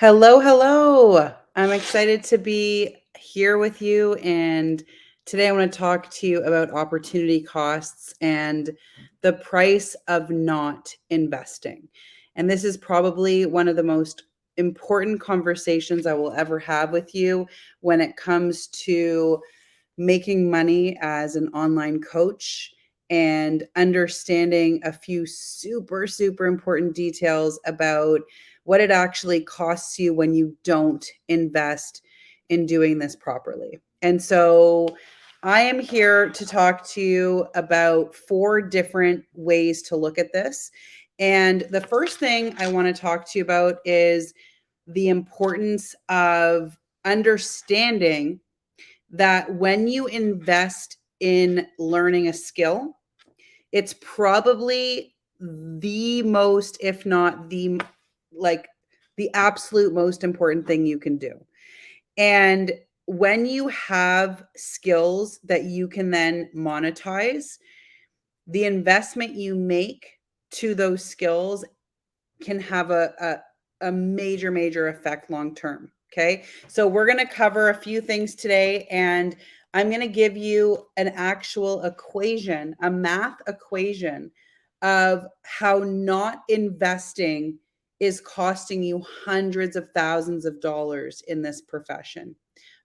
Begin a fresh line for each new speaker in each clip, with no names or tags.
Hello, hello. I'm excited to be here with you. And today I want to talk to you about opportunity costs and the price of not investing. And this is probably one of the most important conversations I will ever have with you when it comes to making money as an online coach and understanding a few super important details about what it actually costs you when you don't invest in doing this properly. And so I am here to talk to you about four different ways to look at this. And the first thing I want to talk to you about is the importance of understanding that when you invest in learning a skill, it's probably the most, if not the like the absolute most important thing you can do. And when you have skills that you can then monetize, the investment you make to those skills can have a major effect long term. Okay. So we're going to cover a few things today, and I'm going to give you an actual equation, a math equation of how not investing is costing you hundreds of thousands of dollars in this profession.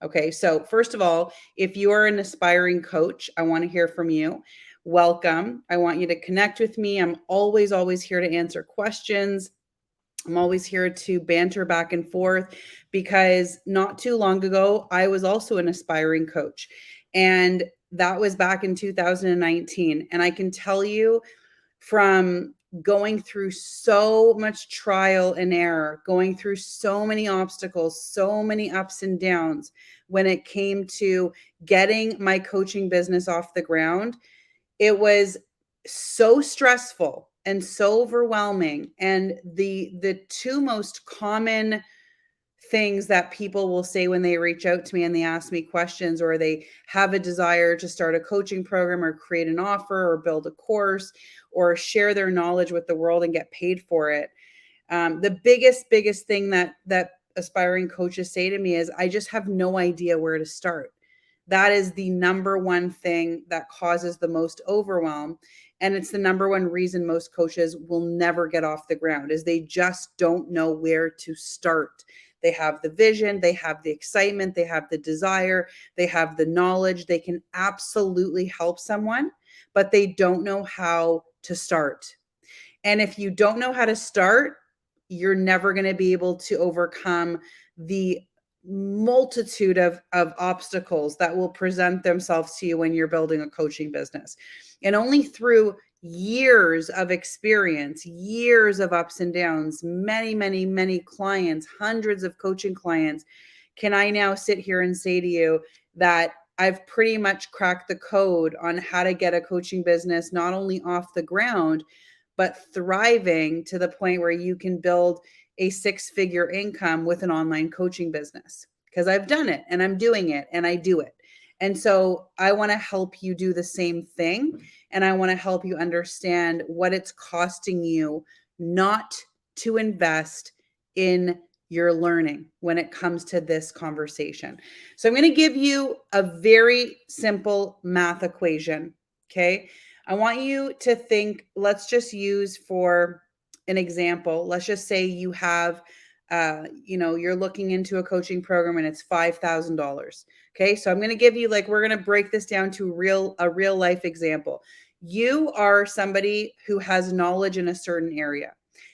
Okay. So, first of all, if you are an aspiring coach, I want to hear from you. Welcome. I want you to connect with me. I'm always here to answer questions. I'm always here to banter back and forth because not too long ago, I was also an aspiring coach. And that was back in 2019. And I can tell you from going through so much trial and error, going through so many obstacles, so many ups and downs when it came to getting my coaching business off the ground, it was so stressful and so overwhelming. And the two most common things that people will say when they reach out to me and they ask me questions, or they have a desire to start a coaching program or create an offer or build a course or share their knowledge with the world and get paid for it, the biggest thing that aspiring coaches say to me is, I just have no idea where to start. That is the number one thing that causes the most overwhelm. And it's the number one reason most coaches will never get off the ground, is they just don't know where to start. They have the vision, they have the excitement, they have the desire, they have the knowledge. They can absolutely help someone, but they don't know how to start. And if you don't know how to start, you're never going to be able to overcome the multitude of obstacles that will present themselves to you when you're building a coaching business. And only through years of experience, years of ups and downs, many clients, hundreds of coaching clients, can I now sit here and say to you that I've pretty much cracked the code on how to get a coaching business not only off the ground, but thriving to the point where you can build a six-figure income with an online coaching business, because I've done it and I'm doing it and I do it. And so I want to help you do the same thing. And I want to help you understand what it's costing you not to invest in your learning when it comes to this conversation. So I'm going to give you a very simple math equation. Okay. I want you to think, let's just use for an example, let's just say you have, you're looking into a coaching program and it's $5,000. Okay. So I'm going to give you, like, we're going to break this down to a real life example. You are somebody who has knowledge in a certain area.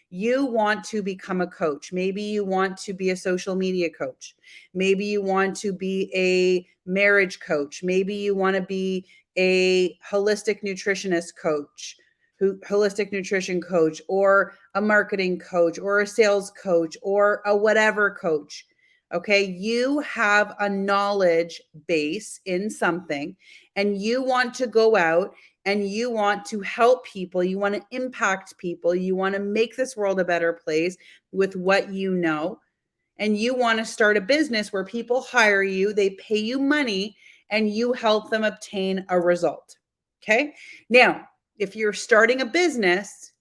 You want to become a coach. Maybe you want to be a social media coach. Maybe you want to be a marriage coach. Maybe you want to be a holistic nutritionist coach, holistic nutrition coach, or a marketing coach, or a sales coach, or a whatever coach. Okay. You have a knowledge base in something, and you want to go out and you want to help people. You want to impact people. You want to make this world a better place with what you know. And you want to start a business where people hire you, they pay you money, and you help them obtain a result. Okay. Now, if you're starting a business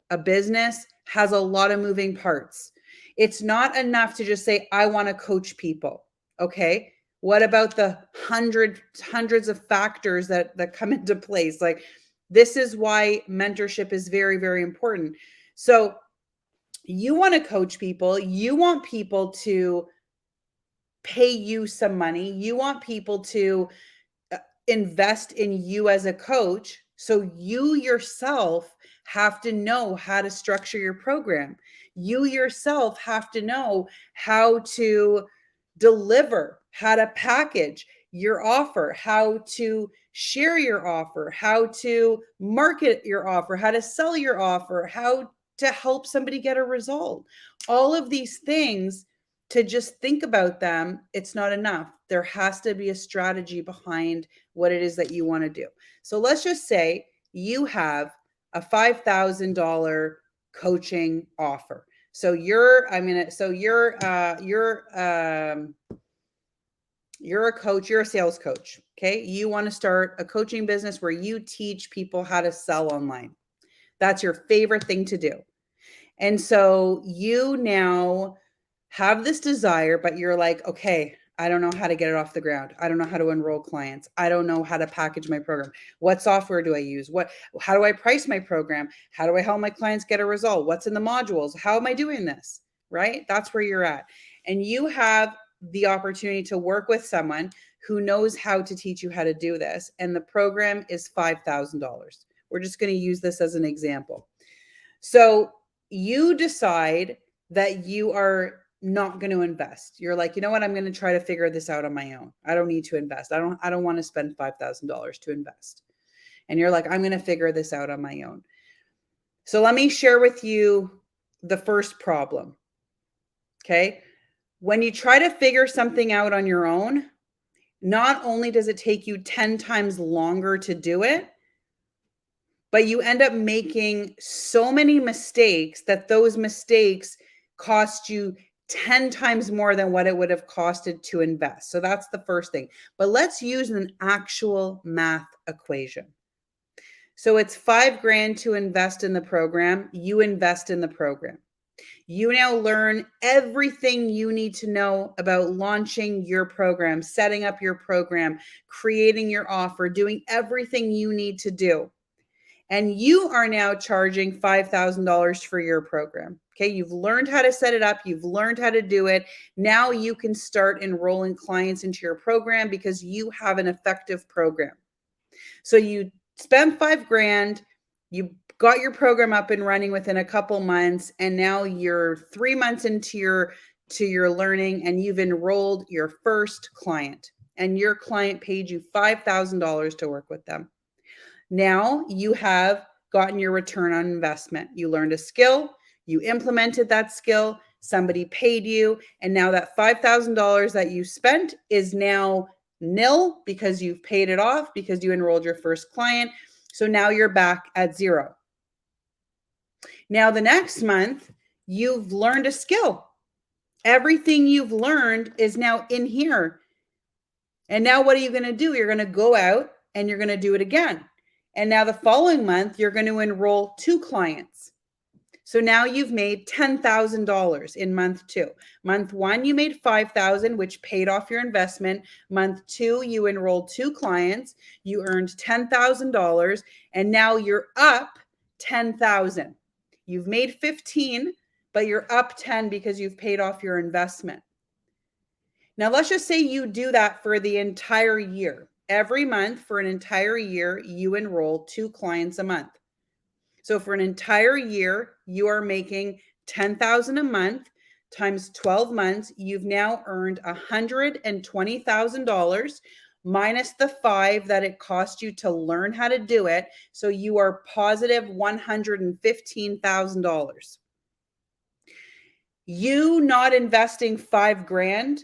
has a lot of moving parts. It's not enough to just say, I want to coach people. Okay. What about the hundreds of factors that come into place? Like, this is why mentorship is very, very important. So you want to coach people, you want people to pay you some money, you want people to invest in you as a coach. So you yourself have to know how to structure your program. You yourself have to know how to deliver, how to package your offer, how to share your offer, how to market your offer, how to sell your offer, how to help somebody get a result. All of these things, to just think about them, it's not enough. There has to be a strategy behind what it is that you want to do. So let's just say you have a $5,000 coaching offer. So you're a coach, you're a sales coach. Okay. You want to start a coaching business where you teach people how to sell online. That's your favorite thing to do. And so you now have this desire, but you're like, okay, I don't know how to get it off the ground. I don't know how to enroll clients. I don't know how to package my program. What software do I use? How do I price my program? How do I help my clients get a result? What's in the modules? How am I doing this? Right? That's where you're at. And you have the opportunity to work with someone who knows how to teach you how to do this. And the program is $5,000. We're just going to use this as an example. So you decide that you are not going to invest. You're like, you know what? I'm going to try to figure this out on my own. I don't need to invest. I don't want to spend $5,000 to invest. And you're like, I'm going to figure this out on my own. So let me share with you the first problem. Okay. When you try to figure something out on your own, not only does it take you 10 times longer to do it, but you end up making so many mistakes that those mistakes cost you 10 times more than what it would have costed to invest. So that's the first thing. But let's use an actual math equation. So it's $5,000 to invest in the program. You invest in the program. You now learn everything you need to know about launching your program, setting up your program, creating your offer, doing everything you need to do. And you are now charging $5,000 for your program. Okay, you've learned how to set it up, you've learned how to do it. Now you can start enrolling clients into your program because you have an effective program. So you spent $5,000, you got your program up and running within a couple months, and now you're 3 months into your learning, and you've enrolled your first client, and your client paid you $5,000 to work with them. Now you have gotten your return on investment. You learned a skill, you implemented that skill, somebody paid you, and now that $5,000 that you spent is now nil because you've paid it off because you enrolled your first client. So now you're back at zero. Now the next month, you've learned a skill. Everything you've learned is now in here. And now what are you going to do? You're going to go out and you're going to do it again. And now the following month, you're going to enroll 2 clients. So now you've made $10,000 in month 2. Month 1, you made $5,000, which paid off your investment. Month 2, you enrolled 2 clients. You earned $10,000, and now you're up $10,000. You've made 15, but you're up 10 because you've paid off your investment. Now, let's just say you do that for the entire year. Every month for an entire year, you enroll 2 clients a month. So for an entire year, you are making $10,000 a month times 12 months. You've now earned $120,000 minus the $5,000 that it cost you to learn how to do it. So you are positive $115,000. You not investing $5,000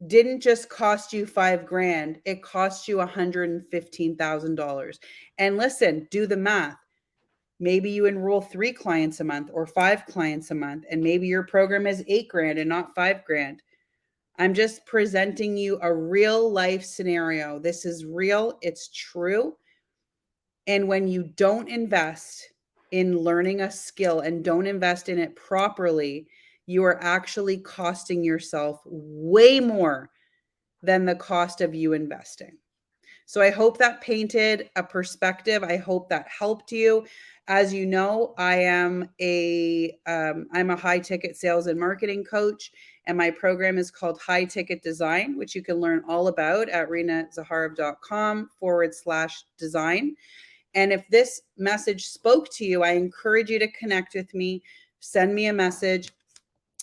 didn't just cost you $5,000, it cost you $115,000. And listen, do the math. Maybe you enroll 3 clients a month or 5 clients a month, and maybe your program is $8,000 and not $5,000. I'm just presenting you a real life scenario. This is real, it's true. And when you don't invest in learning a skill and don't invest in it properly, you are actually costing yourself way more than the cost of you investing. So I hope that painted a perspective. I hope that helped you. As you know, I'm a high ticket sales and marketing coach, and my program is called High Ticket Design, which you can learn all about at renazaharoff.com/design. And if this message spoke to you, I encourage you to connect with me, send me a message,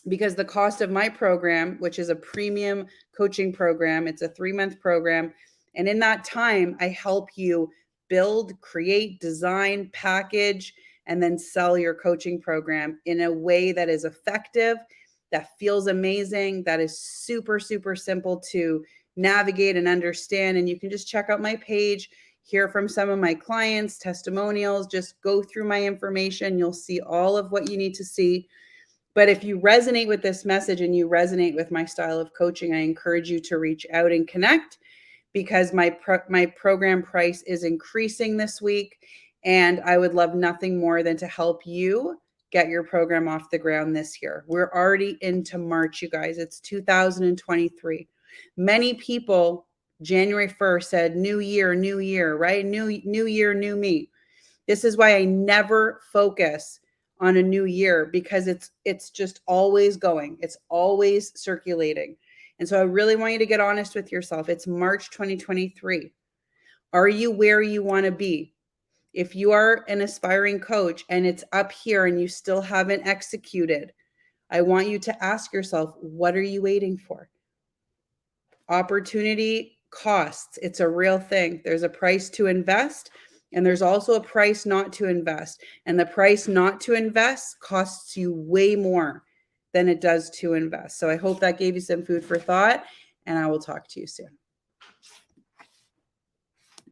because the cost of my program, which is a premium coaching program, it's a 3-month program. And in that time, I help you build, create, design, package, and then sell your coaching program in a way that is effective, that feels amazing, that is super, super simple to navigate and understand. And you can just check out my page, hear from some of my clients, testimonials, just go through my information. You'll see all of what you need to see. But if you resonate with this message and you resonate with my style of coaching, I encourage you to reach out and connect, because my program price is increasing this week, and I would love nothing more than to help you get your program off the ground this year. We're already into March, you guys. It's 2023. Many people January 1st said new year, right? New year, new me. This is why I never focus on a new year, because it's just always going. It's always circulating. And so I really want you to get honest with yourself. It's March 2023. Are you where you want to be? If you are an aspiring coach and it's up here and you still haven't executed, I want you to ask yourself, what are you waiting for? Opportunity costs. It's a real thing. There's a price to invest, and there's also a price not to invest. And the price not to invest costs you way more than it does to invest. So I hope that gave you some food for thought, and I will talk to you soon.